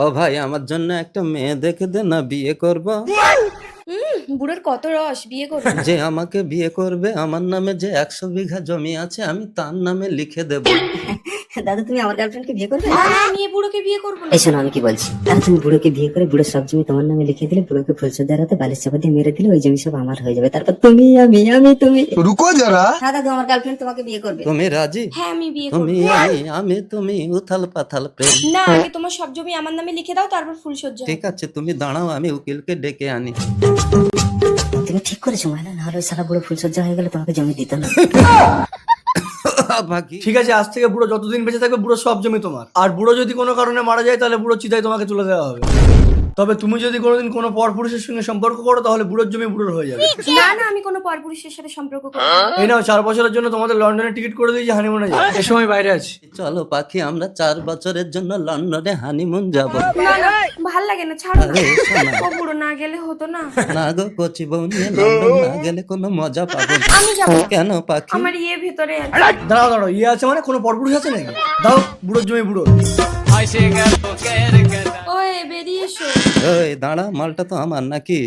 ও ভাই, আমার জন্য একটা মেয়ে দেখে দে না, বিয়ে করব। বুড়োর কত রস, বিয়ে করবে? যে আমাকে বিয়ে করবে, আমার নামে যে 100 বিঘা জমি আছে আমি তার নামে লিখে দেব। দাদা তুমি আমার গার্লফ্রেন্ডকে বিয়ে করবে? না না, আমি এই বুড়োকে বিয়ে করবো না। এই শোনো আমি কি বলছি, তাহলে তুমি বুড়োকে বিয়ে করে বুড়োর সব জমি তোমার নামে লিখে দিলে, বুড়োকে ফুলসজ্জার রাতে বালিশ চাপা দিয়ে মেরে দিলে, ওই জমি সব আমার হয়ে যাবে। তারপর তুমি তুমি रुको जरा। হ্যাঁ দাদু, আমার গার্লফ্রেন্ড তোমাকে বিয়ে করবে। তুমি রাজি? হ্যাঁ আমি বিয়ে তুমি করবো। আমি তুমি উথাল পাথাল প্রেম। না, আগে তোমার সব জমি আমার নামে লিখে দাও, তারপর ফুলসজ্জা ঠিক হবে। আছে, তুমি দাঁড়াও, আমি উকিলকে ডেকে আনি। তুমি ঠিক করেছো মাইলা, নাহলে ওই সারা বুড়ো ফুলসজ্জা হয়ে গেলে তোমাকে জমি দিত না। বাকি ঠিক আছে, আজ থেকে বুড়ো যতদিন বেঁচে থাকবে বুড়ো সব জমি তোমার। আর বুড়ো যদি কোনো কারণে মারা যায় তাহলে বুড়ো চিতায় তোমাকে তুলে দেওয়া হবে। তবে তুমি যদি কোনোদিন কোনো পরপুরুষের সঙ্গে সম্পর্ক করো তাহলে বুড়োর জমি বুড়োর হয়ে যাবে। না না, আমি কোনো পরপুরুষের সাথে সম্পর্ক করবো না। এই নাও 4 বছরের জন্য তোমাদের লন্ডনে টিকিট করে দিয়েছি, হানিমুনে যাও। এ সময় বাইরে আছি। চলো পাখি, আমরা 4 বছরের জন্য লন্ডনে হানিমুন যাব। না না, ভাল লাগে না, ছাড়ো না। আরে শোনা, ও বুড়ো না গেলে হতো না। না গো কচি বউ নিয়ে লন্ডন না গেলে কোনো মজা পাবো না। আমি যাবো না। কেন পাখি? আমার ইয়ে ভেতরে আছে। দাঁড়াও দাঁড়াও, ইয়ে আছে মানে কোনো পরপুরুষ আছে নাকি? দাও বুড়োর জমি বুড়ো। ওই বেরিয়ে এসো। ওই দাঁড়া, মালটা তো আমার নাকি?